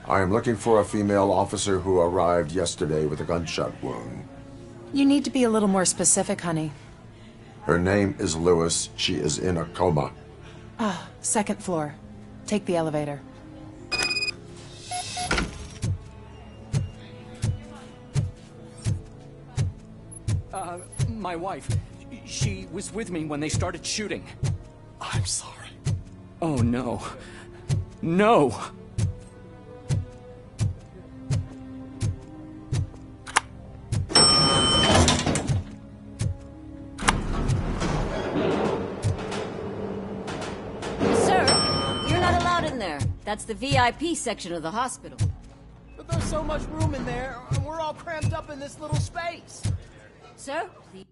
I am looking for a female officer who arrived yesterday with a gunshot wound. You need to be a little more specific, honey. Her name is Lewis. She is in a coma. Second floor. Take the elevator. My wife. She was with me when they started shooting. I'm sorry. Oh, no. No! Sir, you're not allowed in there. That's the VIP section of the hospital. But there's so much room in there, and we're all cramped up in this little space. Sir, please.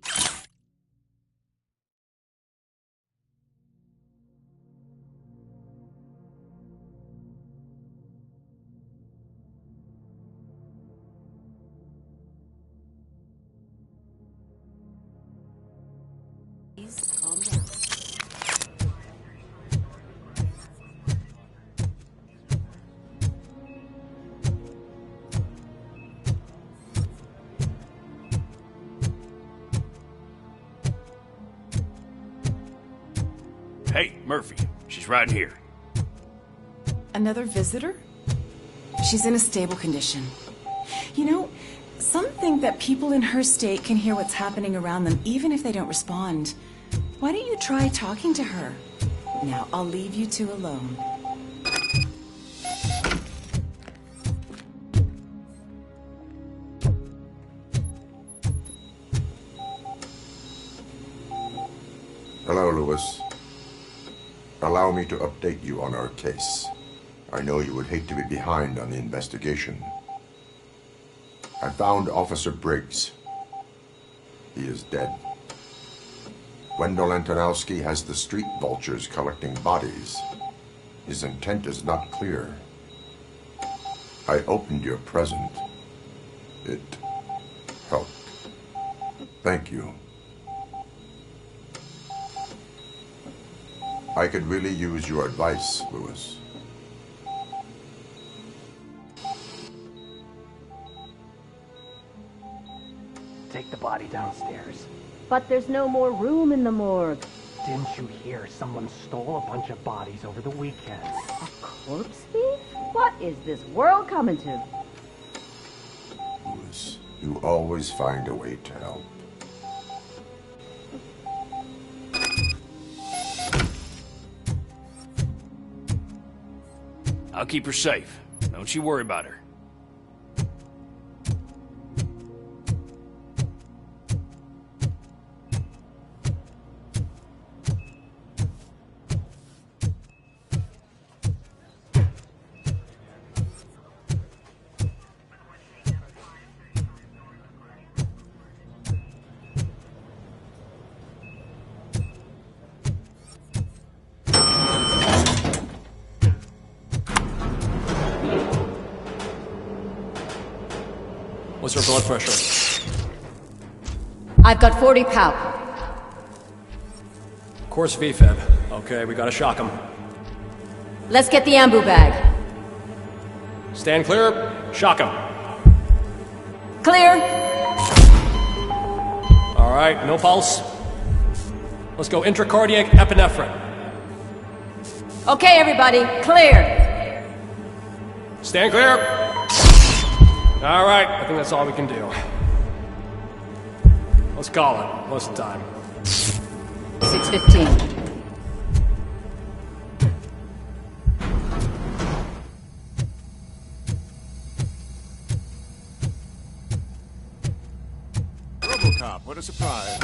Please calm down. Hey, Murphy. She's right here. Another visitor? She's in a stable condition. You know, some think that people in her state can hear what's happening around them even if they don't respond. Why don't you try talking to her? Now, I'll leave you two alone. Hello, Lewis. Allow me to update you on our case. I know you would hate to be behind on the investigation. I found Officer Briggs. He is dead. Wendell Antonowski has the street vultures collecting bodies. His intent is not clear. I opened your present. It helped. Thank you. I could really use your advice, Lewis. Take the body downstairs. But there's no more room in the morgue. Didn't you hear someone stole a bunch of bodies over the weekend? A corpse thief? What is this world coming to? Lewis, you always find a way to help. I'll keep her safe. Don't you worry about her. What's her blood pressure? I've got 40 palp. Course VFib. Okay, we gotta shock him. Let's get the ambu bag. Stand clear. Shock him. Clear. All right, no pulse. Let's go intracardiac epinephrine. Okay, everybody, clear. Stand clear. All right, I think that's all we can do. Let's call it. What's the time? 6:15. RoboCop, what a surprise.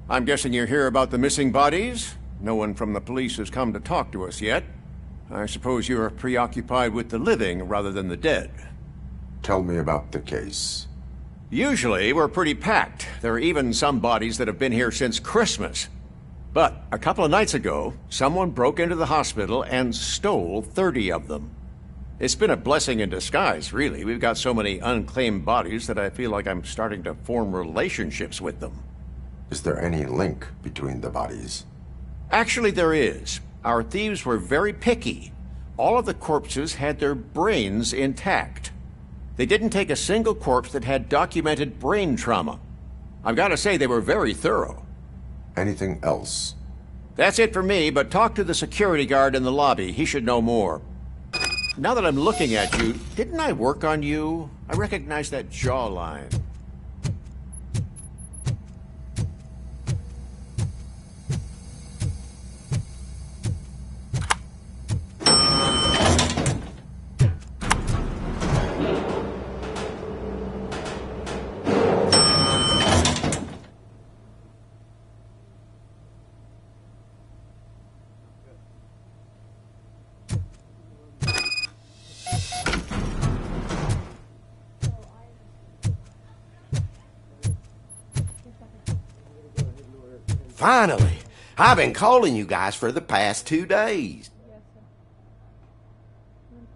I'm guessing you're here about the missing bodies? No one from the police has come to talk to us yet. I suppose you're preoccupied with the living rather than the dead. Tell me about the case. Usually, we're pretty packed. There are even some bodies that have been here since Christmas. But a couple of nights ago, someone broke into the hospital and stole 30 of them. It's been a blessing in disguise, really. We've got so many unclaimed bodies that I feel like I'm starting to form relationships with them. Is there any link between the bodies? Actually, there is. Our thieves were very picky. All of the corpses had their brains intact. They didn't take a single corpse that had documented brain trauma. I've got to say, they were very thorough. Anything else? That's it for me, but talk to the security guard in the lobby. He should know more. Now that I'm looking at you, didn't I work on you? I recognize that jawline. Finally! I've been calling you guys for the past 2 days.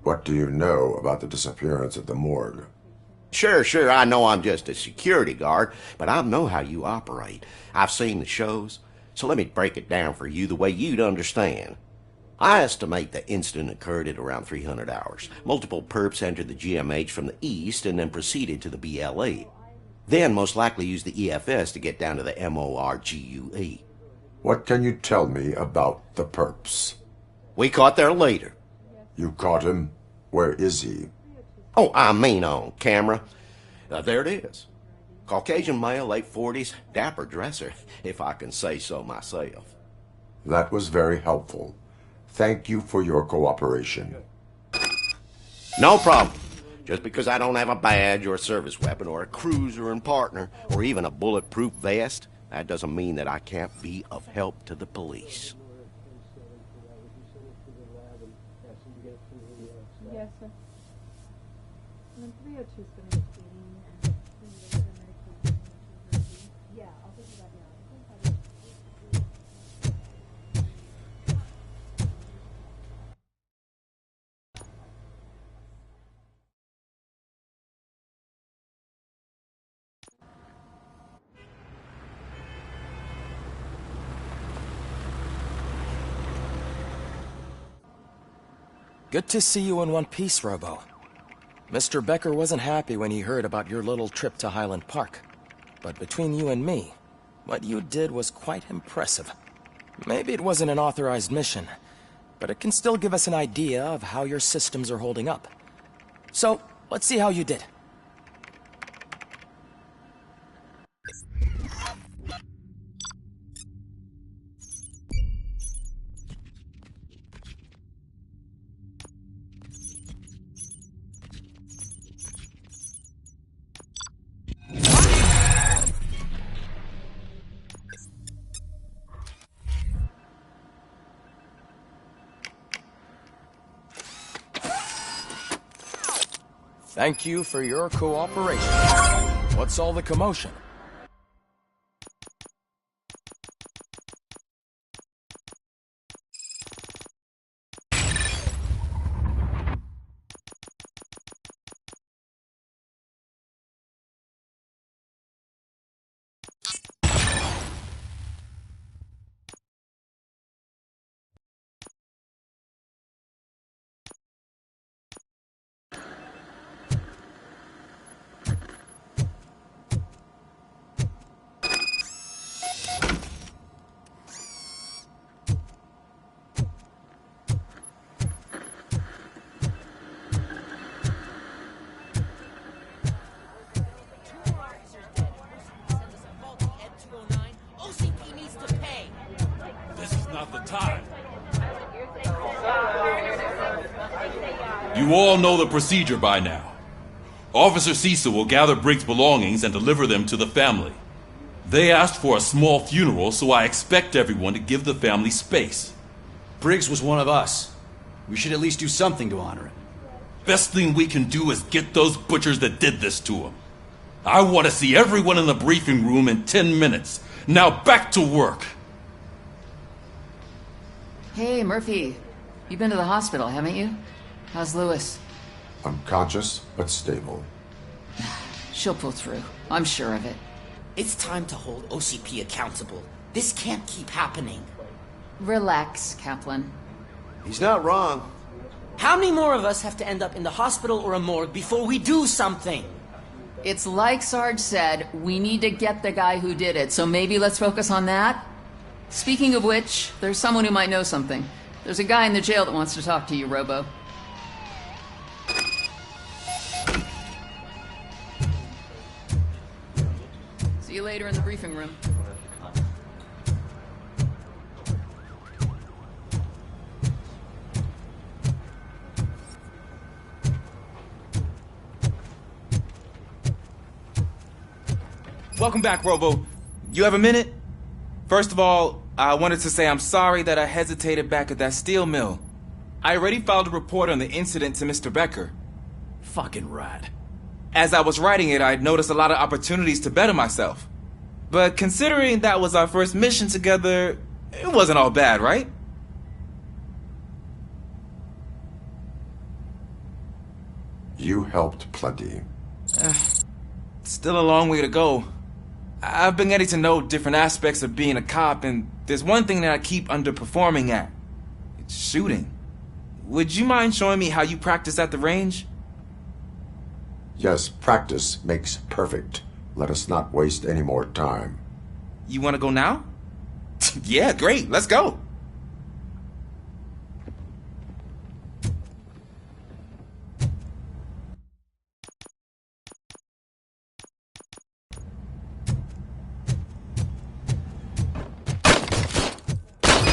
What do you know about the disappearance at the morgue? Sure, I know I'm just a security guard, but I know how you operate. I've seen the shows, so let me break it down for you the way you'd understand. I estimate the incident occurred at around 300 hours. Multiple perps entered the GMH from the east and then proceeded to the BLE. Then most likely used the EFS to get down to the MORGUE. What can you tell me about the perps? We caught their leader. You caught him? Where is he? Oh, I mean on camera. There it is. Caucasian male, late 40s, dapper dresser, if I can say so myself. That was very helpful. Thank you for your cooperation. No problem. Just because I don't have a badge or a service weapon or a cruiser and partner or even a bulletproof vest, that doesn't mean that I can't be of help to the police. Yes, sir. Good to see you in one piece, Robo. Mr. Becker wasn't happy when he heard about your little trip to Highland Park. But between you and me, what you did was quite impressive. Maybe it wasn't an authorized mission, but it can still give us an idea of how your systems are holding up. So, let's see how you did. Thank you for your cooperation. What's all the commotion? You all know the procedure by now. Officer Cecil will gather Briggs' belongings and deliver them to the family. They asked for a small funeral, so I expect everyone to give the family space. Briggs was one of us. We should at least do something to honor him. Best thing we can do is get those butchers that did this to him. I want to see everyone in the briefing room in 10 minutes. Now back to work. Hey, Murphy. You've been to the hospital, haven't you? How's Lewis? Unconscious, but stable. She'll pull through. I'm sure of it. It's time to hold OCP accountable. This can't keep happening. Relax, Kaplan. He's not wrong. How many more of us have to end up in the hospital or a morgue before we do something? It's like Sarge said, we need to get the guy who did it, so maybe let's focus on that? Speaking of which, there's someone who might know something. There's a guy in the jail that wants to talk to you, Robo. See you later in the briefing room. Welcome back, Robo. You have a minute? First of all, I wanted to say I'm sorry that I hesitated back at that steel mill. I already filed a report on the incident to Mr. Becker. Fucking rad. As I was writing it, I'd noticed a lot of opportunities to better myself. But considering that was our first mission together, it wasn't all bad, right? You helped plenty. Still a long way to go. I've been getting to know different aspects of being a cop, and there's one thing that I keep underperforming at. It's shooting. Would you mind showing me how you practice at the range? Yes, practice makes perfect. Let us not waste any more time. You want to go now? Yeah, great. Let's go.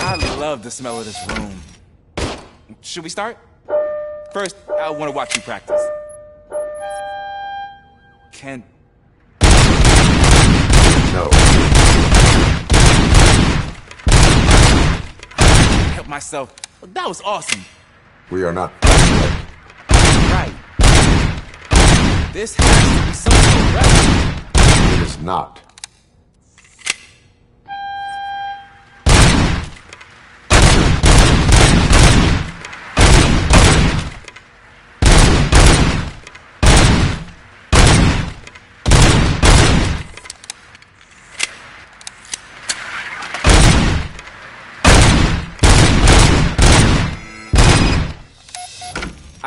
I love the smell of this room. Should we start? First, I want to watch you practice. Can... No. Help myself. That was awesome. We are not... Right. This has to be something else. It is not.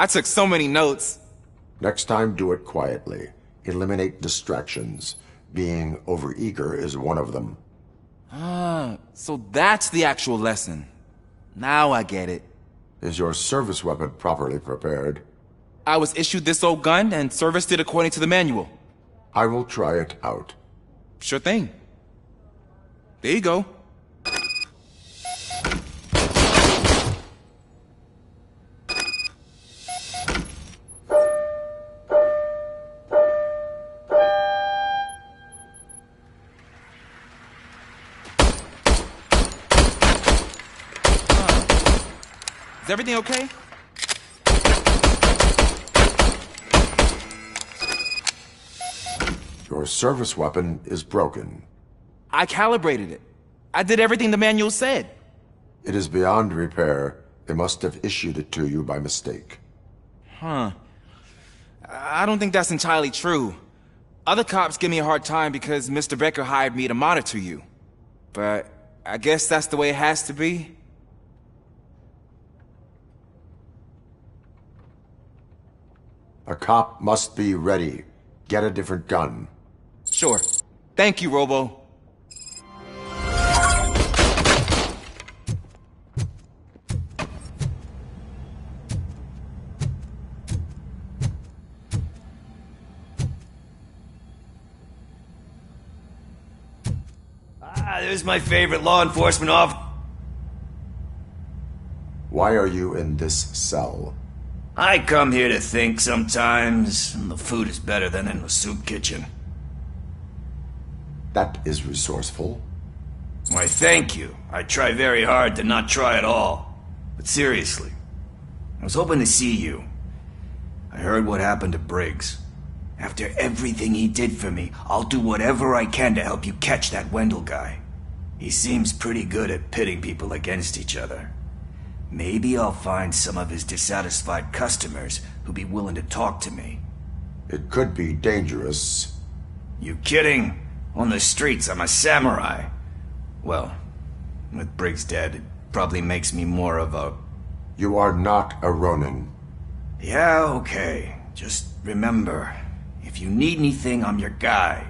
I took so many notes. Next time, do it quietly. Eliminate distractions. Being overeager is one of them. Ah, so that's the actual lesson. Now I get it. Is your service weapon properly prepared? I was issued this old gun and serviced it according to the manual. I will try it out. Sure thing. There you go. Is everything okay? Your service weapon is broken. I calibrated it. I did everything the manual said. It is beyond repair. They must have issued it to you by mistake. Huh. I don't think that's entirely true. Other cops give me a hard time because Mr. Becker hired me to monitor you. But I guess that's the way it has to be. A cop must be ready. Get a different gun. Sure. Thank you, Robo. There's my favorite law enforcement officer. Why are you in this cell? I come here to think sometimes, and the food is better than in the soup kitchen. That is resourceful. Why, thank you. I try very hard to not try at all. But seriously, I was hoping to see you. I heard what happened to Briggs. After everything he did for me, I'll do whatever I can to help you catch that Wendell guy. He seems pretty good at pitting people against each other. Maybe I'll find some of his dissatisfied customers who'd be willing to talk to me. It could be dangerous. You kidding? On the streets, I'm a samurai. Well, with Briggs dead, it probably makes me more of a... You are not a Ronin. Yeah, okay. Just remember, if you need anything, I'm your guy.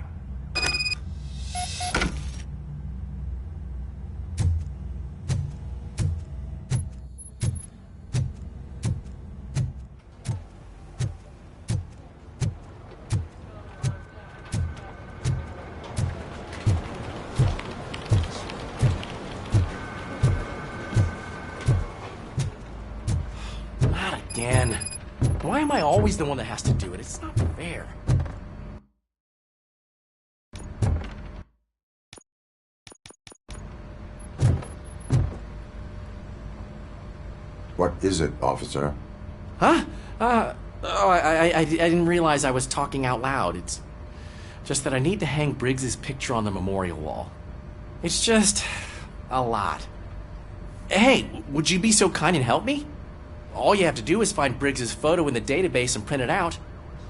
Again. Why am I always the one that has to do it? It's not fair. What is it, officer? Huh? I didn't realize I was talking out loud. It's just that I need to hang Briggs's picture on the memorial wall. It's just a lot. Hey, would you be so kind and help me? All you have to do is find Briggs's photo in the database and print it out.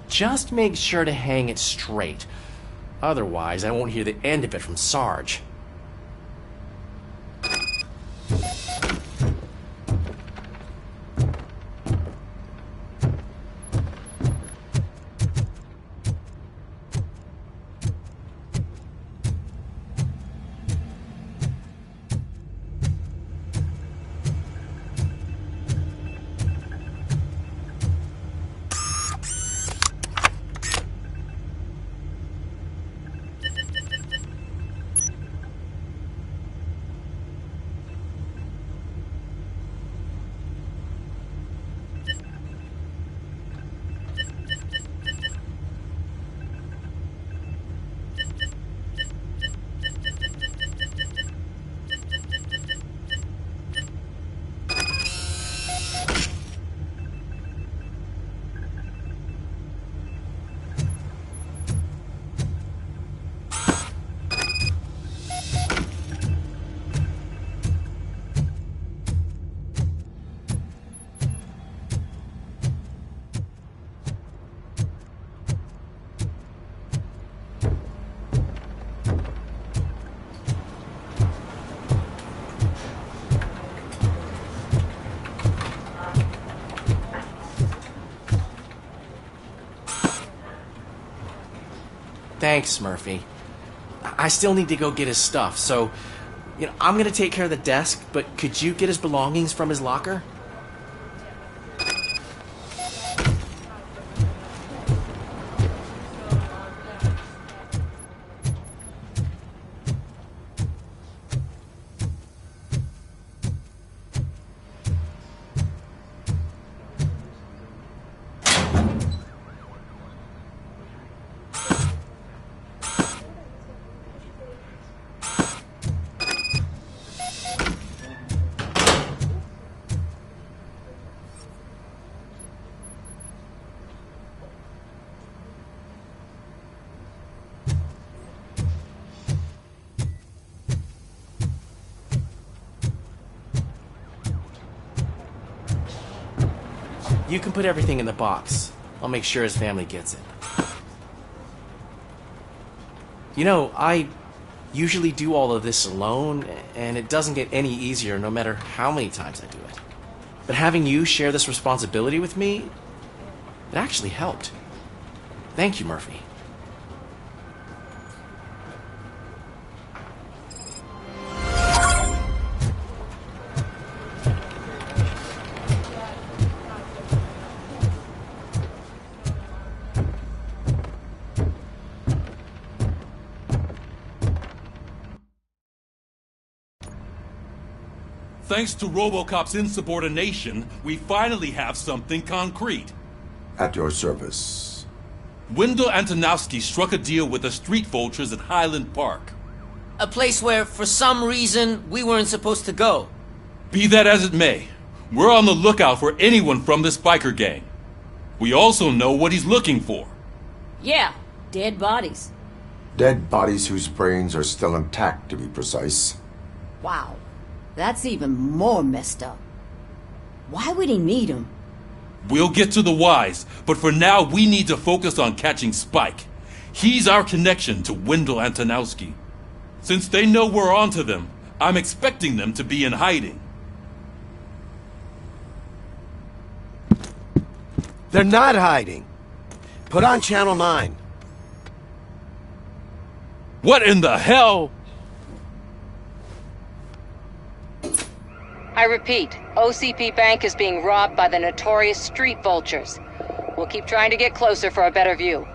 Just make sure to hang it straight. Otherwise, I won't hear the end of it from Sarge. Thanks, Murphy. I still need to go get his stuff, so, I'm gonna take care of the desk, but could you get his belongings from his locker? You can put everything in the box. I'll make sure his family gets it. I usually do all of this alone, and it doesn't get any easier no matter how many times I do it. But having you share this responsibility with me, it actually helped. Thank you, Murphy. Thanks to RoboCop's insubordination, we finally have something concrete. At your service. Wendell Antonowski struck a deal with the street vultures at Highland Park. A place where, for some reason, we weren't supposed to go. Be that as it may, we're on the lookout for anyone from this biker gang. We also know what he's looking for. Yeah, dead bodies. Dead bodies whose brains are still intact, to be precise. Wow, that's even more messed up. Why would he need them? We'll get to the whys, but for now we need to focus on catching Spike. He's our connection to Wendell Antonowski. Since they know we're onto them, I'm expecting them to be in hiding. They're not hiding. Put on Channel 9. What in the hell? I repeat, OCP Bank is being robbed by the notorious street vultures. We'll keep trying to get closer for a better view.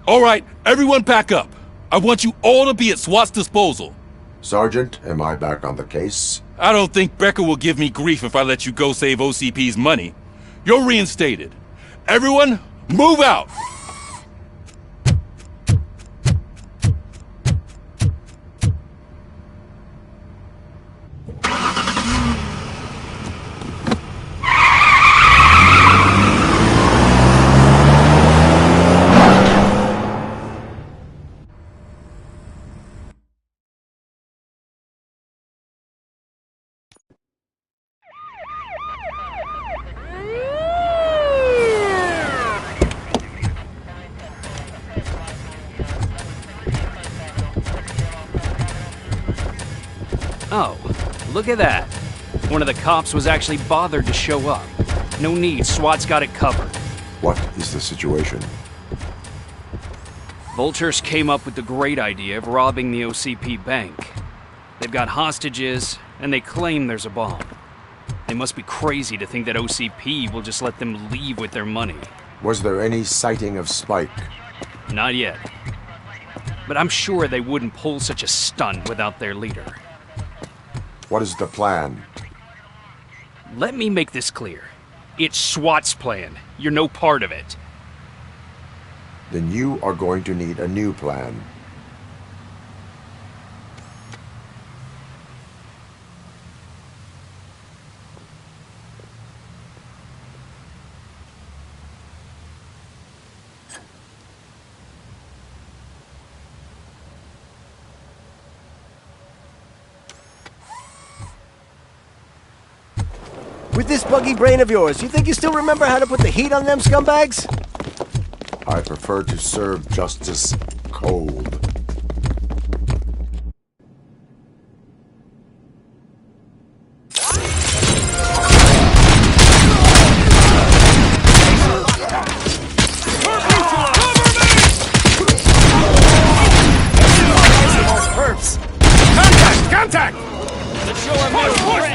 All right, everyone pack up. I want you all to be at SWAT's disposal. Sergeant, am I back on the case? I don't think Becker will give me grief if I let you go save OCP's money. You're reinstated. Everyone, move out! Oh, look at that. One of the cops was actually bothered to show up. No need, SWAT's got it covered. What is the situation? Vultures came up with the great idea of robbing the OCP bank. They've got hostages, and they claim there's a bomb. They must be crazy to think that OCP will just let them leave with their money. Was there any sighting of Spike? Not yet. But I'm sure they wouldn't pull such a stunt without their leader. What is the plan? Let me make this clear. It's SWAT's plan. You're no part of it. Then you are going to need a new plan. With this buggy brain of yours, you think you still remember how to put the heat on them scumbags? I prefer to serve justice cold. Contact! Contact! Let's show our push!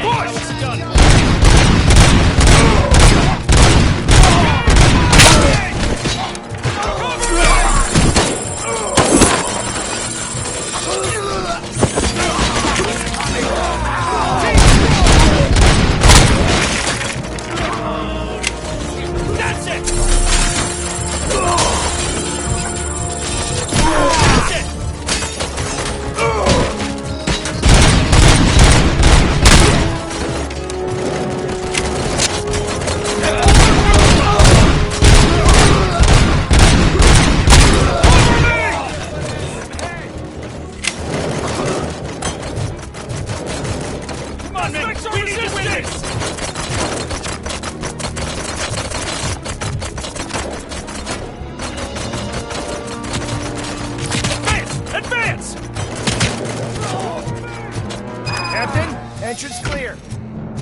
Entrance clear.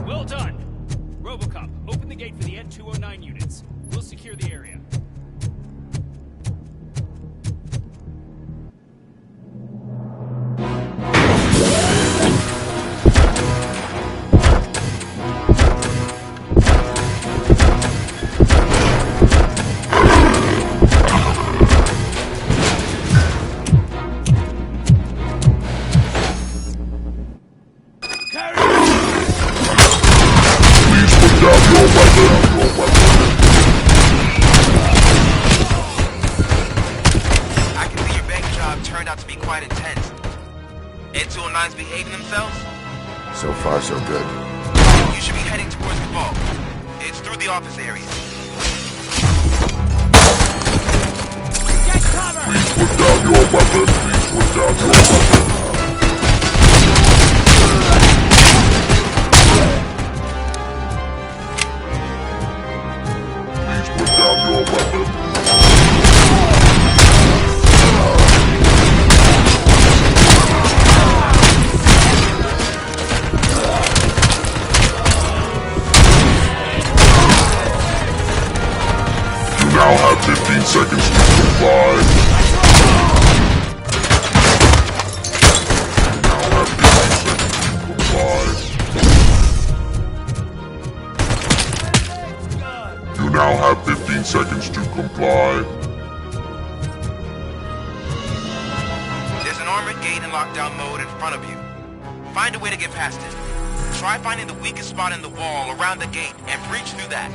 Well done. Robocop, open the gate for the N209 units. We'll secure the area. Please put down I can see your bank job turned out to be quite intense. Ed 209's behaving themselves? So far, so good. You should be heading towards the vault. It's through the office area. Get cover! Please put down your weapon. Please put down your weapon. Please put down your weapon. You now have 15 seconds to comply. You now have 15 seconds to comply. There's an armored gate in lockdown mode in front of you. Find a way to get past it. Try finding the weakest spot in the wall around the gate and breach through that.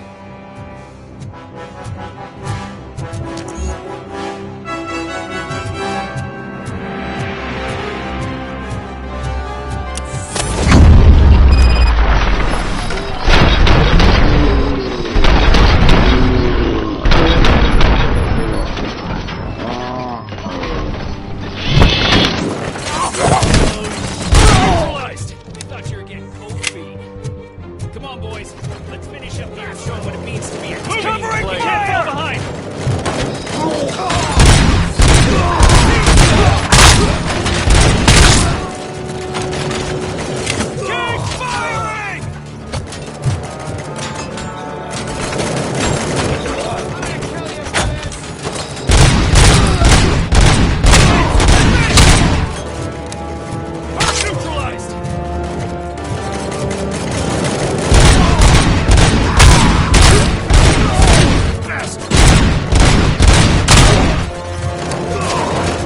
Realized! They thought you were getting cold feet. Come on, boys. Let's finish up here and show them what it means to be a team player. Can't fall behind! Keep firing! Neutralized!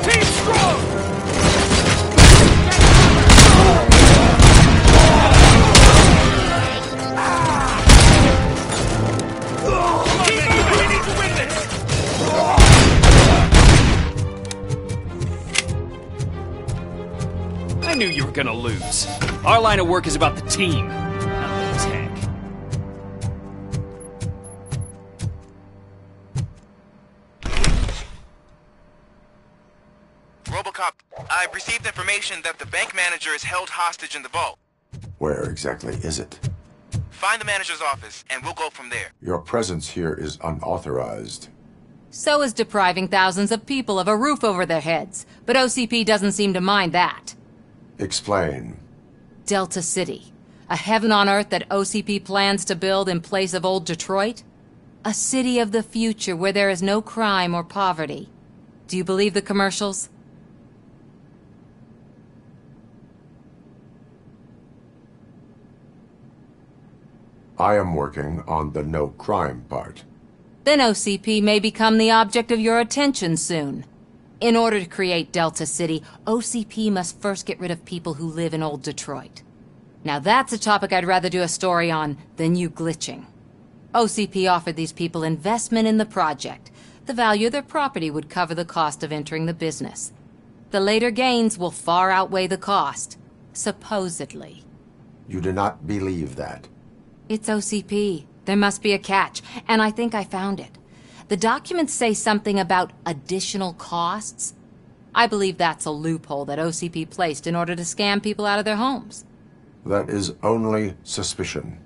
Team strong! Keep moving! We need to win this! I knew you were gonna lose. Our line of work is about the team, not the tech. Robocop, I've received information that the bank manager is held hostage in the vault. Where exactly is it? Find the manager's office, and we'll go from there. Your presence here is unauthorized. So is depriving thousands of people of a roof over their heads. But OCP doesn't seem to mind that. Explain. Delta City. A heaven on earth that OCP plans to build in place of old Detroit? A city of the future where there is no crime or poverty. Do you believe the commercials? I am working on the no crime part. Then OCP may become the object of your attention soon. In order to create Delta City, OCP must first get rid of people who live in old Detroit. Now that's a topic I'd rather do a story on than you glitching. OCP offered these people investment in the project. The value of their property would cover the cost of entering the business. The later gains will far outweigh the cost. Supposedly. You do not believe that. It's OCP. There must be a catch, and I think I found it. The documents say something about additional costs. I believe that's a loophole that OCP placed in order to scam people out of their homes. That is only suspicion.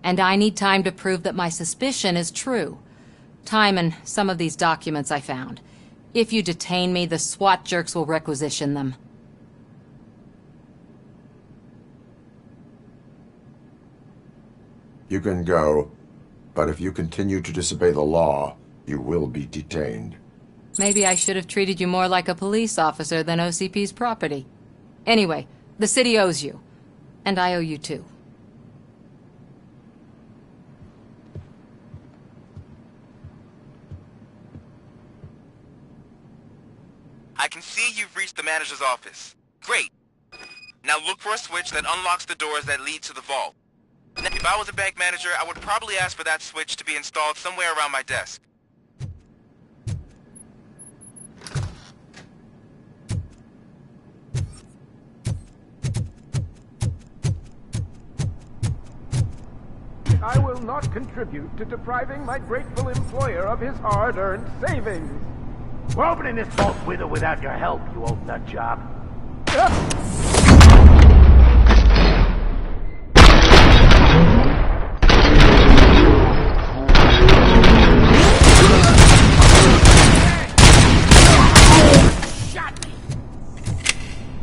And I need time to prove that my suspicion is true. Time and some of these documents I found. If you detain me, the SWAT jerks will requisition them. You can go, but if you continue to disobey the law, you will be detained. Maybe I should have treated you more like a police officer than OCP's property. Anyway, the city owes you. And I owe you too. I can see you've reached the manager's office. Great. Now look for a switch that unlocks the doors that lead to the vault. If I was a bank manager, I would probably ask for that switch to be installed somewhere around my desk. I will not contribute to depriving my grateful employer of his hard-earned savings. We're opening this vault with or without your help, you old nut job.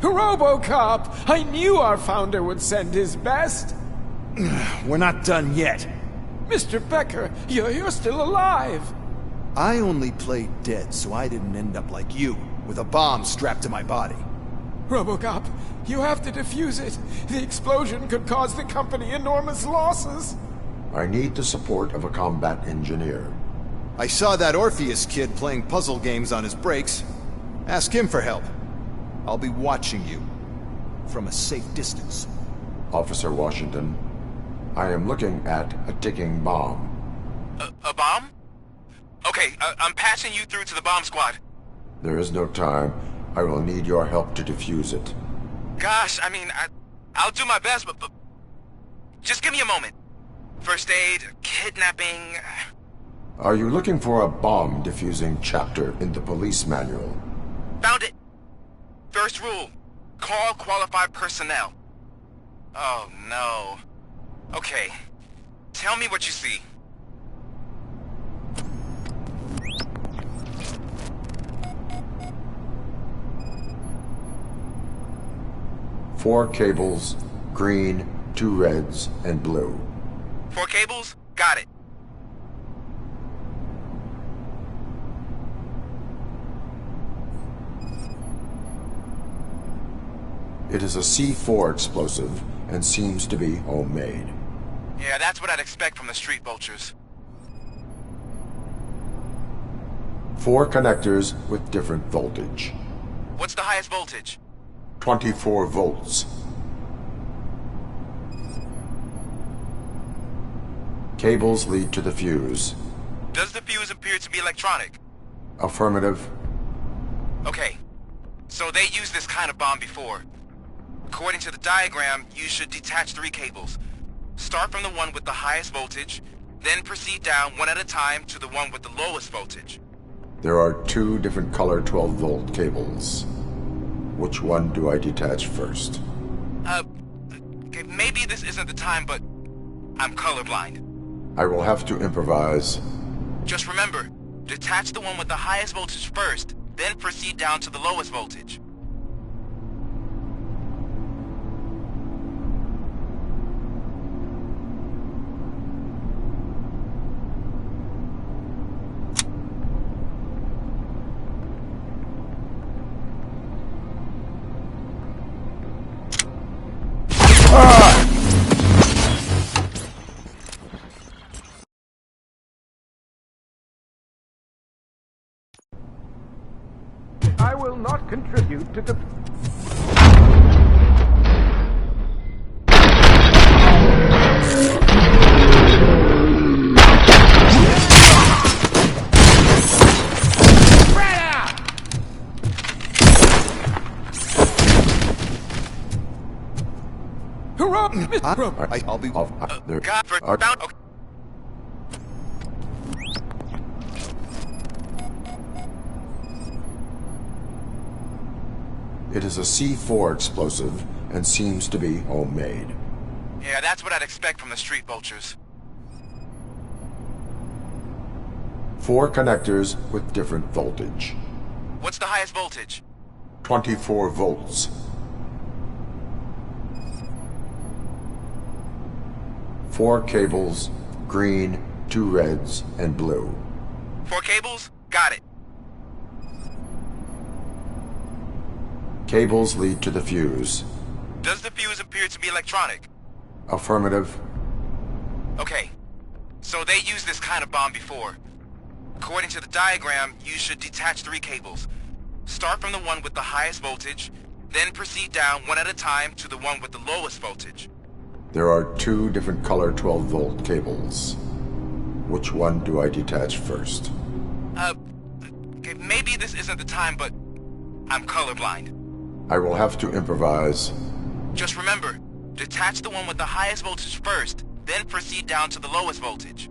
RoboCop! I knew our founder would send his best. We're not done yet. Mr. Becker, you're still alive. I only played dead so I didn't end up like you, with a bomb strapped to my body. RoboCop, you have to defuse it. The explosion could cause the company enormous losses. I need the support of a combat engineer. I saw that Orpheus kid playing puzzle games on his breaks. Ask him for help. I'll be watching you. From a safe distance. Officer Washington, I am looking at a ticking bomb. A bomb? Okay, I'm passing you through to the bomb squad. There is no time. I will need your help to defuse it. Gosh, I mean, I'll do my best, but just give me a moment. First aid, kidnapping... Are you looking for a bomb defusing chapter in the police manual? Found it! First rule, call qualified personnel. Oh no. Okay, tell me what you see. Four cables, green, 2 reds, and blue. 4 cables? Got it. It is a C4 explosive and seems to be homemade. Yeah, that's what I'd expect from the street vultures. 4 connectors with different voltage. What's the highest voltage? 24 volts. Cables lead to the fuse. Does the fuse appear to be electronic? Affirmative. Okay, so they used this kind of bomb before. According to the diagram, you should detach 3 cables. Start from the one with the highest voltage, then proceed down one at a time to the one with the lowest voltage. There are 2 different color 12-volt cables. Which one do I detach first? Okay, maybe this isn't the time, but I'm colorblind. I will have to improvise. Just remember, detach the one with the highest voltage first, then proceed down to the lowest voltage. I will not contribute to the... I'll be off. There. It is a C4 explosive and seems to be homemade. Yeah, that's what I'd expect from the street vultures. 4 connectors with different voltage. What's the highest voltage? 24 volts. Four cables, green, 2 reds, and blue. 4 cables? Got it. Cables lead to the fuse. Does the fuse appear to be electronic? Affirmative. Okay, so they used this kind of bomb before. According to the diagram, you should detach 3 cables. Start from the one with the highest voltage, then proceed down one at a time to the one with the lowest voltage. There are 2 different color 12-volt cables. Which one do I detach first? Okay, maybe this isn't the time, but I'm colorblind. I will have to improvise. Just remember, detach the one with the highest voltage first, then proceed down to the lowest voltage.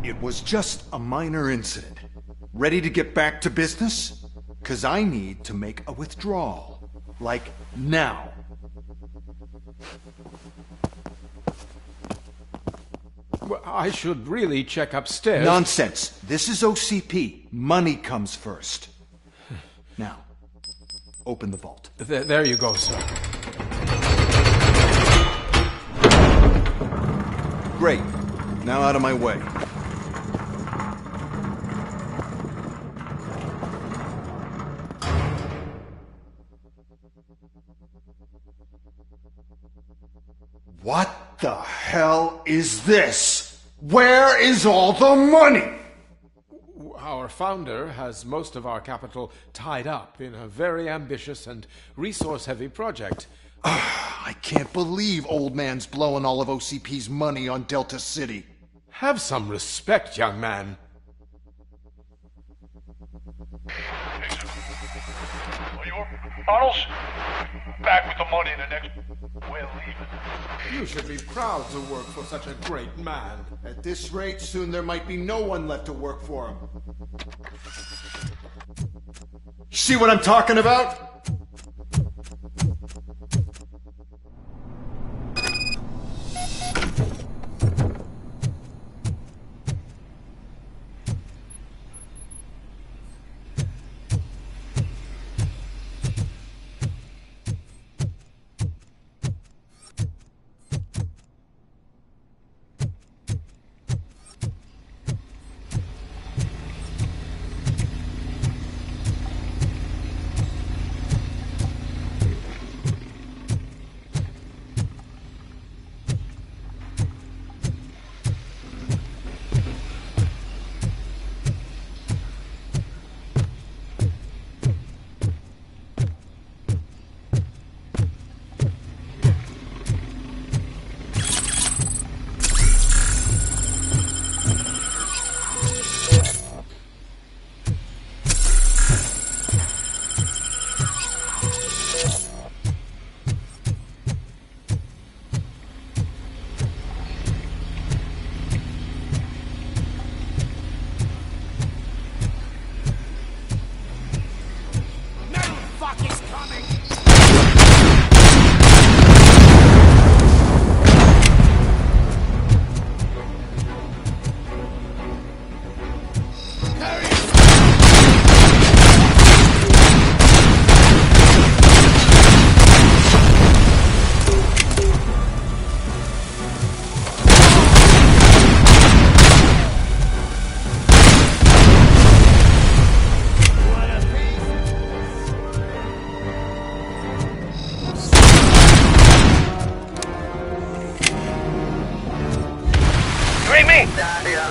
It was just a minor incident. Ready to get back to business? 'Cause I need to make a withdrawal. Like, now. Well, I should really check upstairs. Nonsense. This is OCP. Money comes first. Now, open the vault. There you go, sir. Great. Now out of my way. What the hell is this? Where is all the money? Our founder has most of our capital tied up in a very ambitious and resource-heavy project. I can't believe old man's blowing all of OCP's money on Delta City. Have some respect, young man. Bottles? Back with the money in the next... We're leaving. You should be proud to work for such a great man. At this rate, soon there might be no one left to work for him. See what I'm talking about?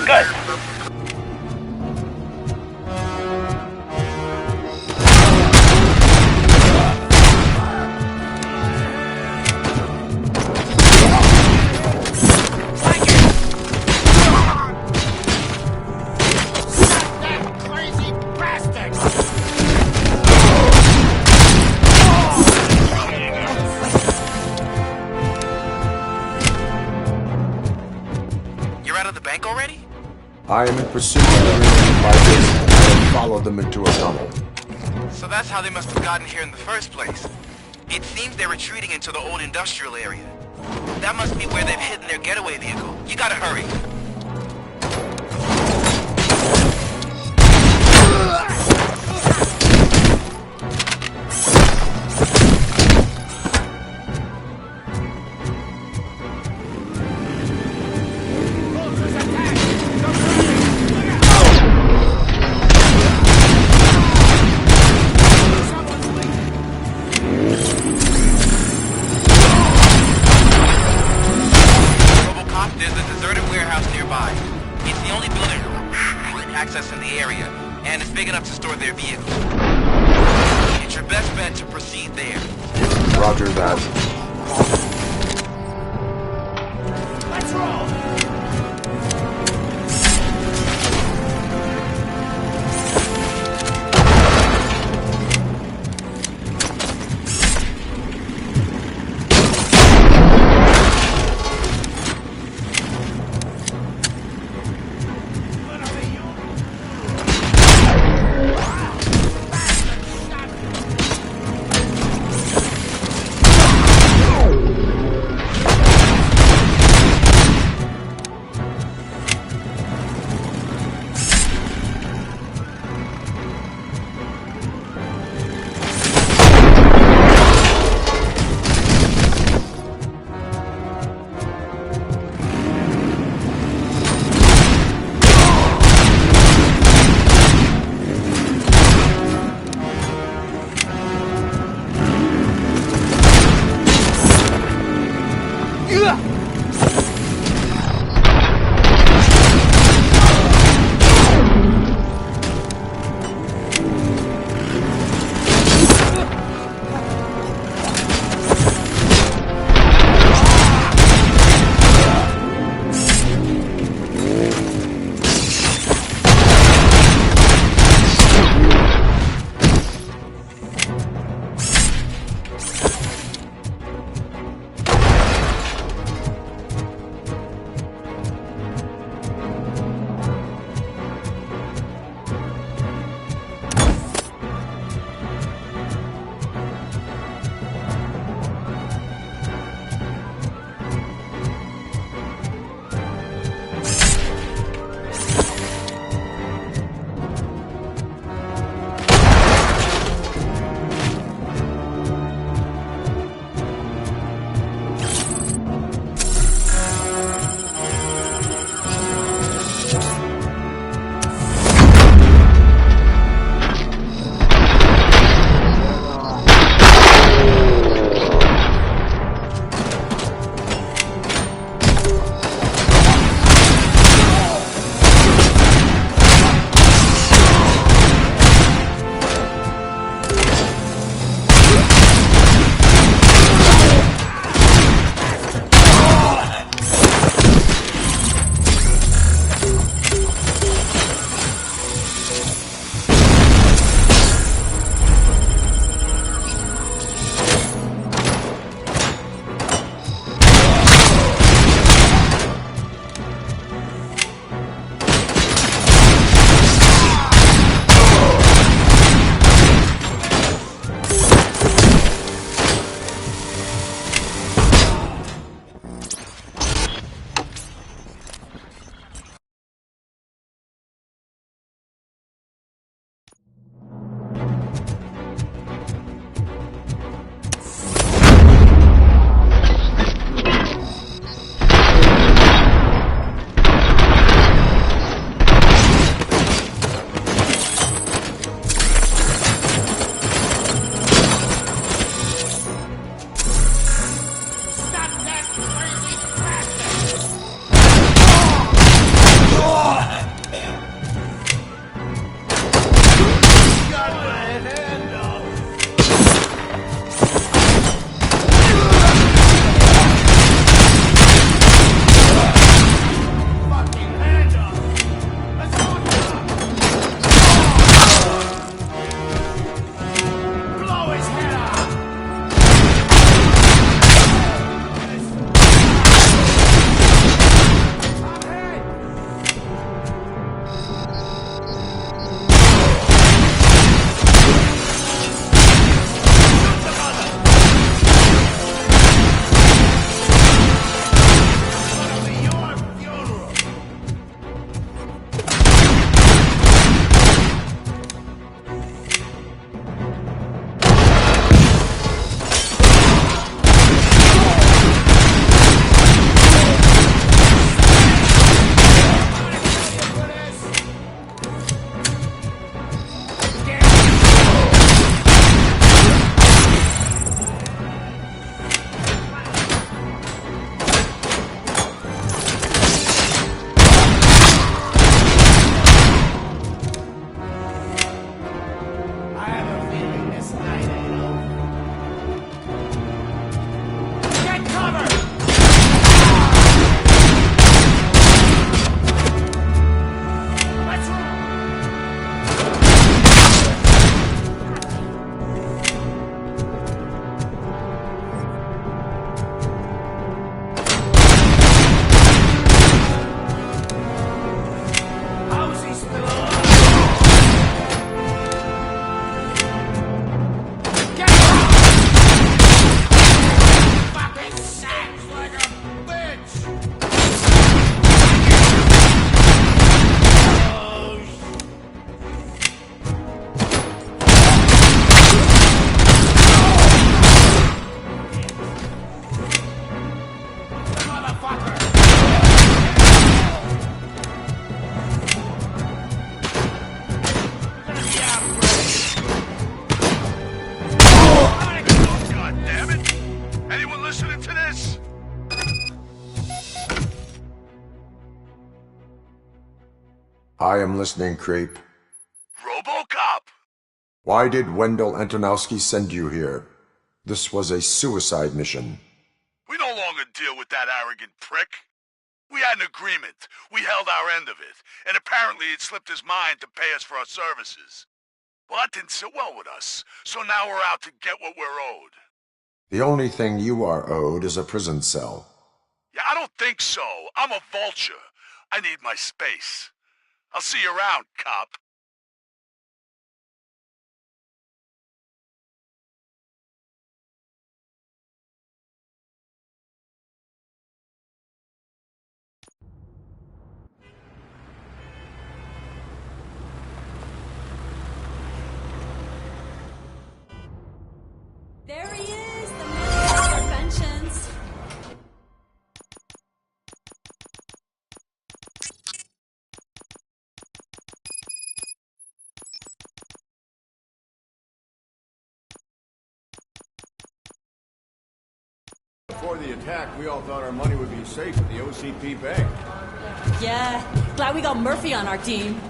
Good. I am in pursuit of the remaining fighters and followed them into a tunnel. So that's how they must have gotten here in the first place. It seems they're retreating into the old industrial area. That must be where they've hidden their getaway vehicle. You gotta hurry. Access in the area, and it's big enough to store their vehicles. It's your best bet to proceed there. Roger that. Let's roll! I am listening, creep. RoboCop! Why did Wendell Antonowski send you here? This was a suicide mission. We no longer deal with that arrogant prick. We had an agreement. We held our end of it, and apparently it slipped his mind to pay us for our services. Well, that didn't sit well with us, so now we're out to get what we're owed. The only thing you are owed is a prison cell. Yeah, I don't think so. I'm a vulture. I need my space. I'll see you around, cop. There he is, the man of our inventions. Before the attack, we all thought our money would be safe at the OCP bank. Yeah, glad we got Murphy on our team.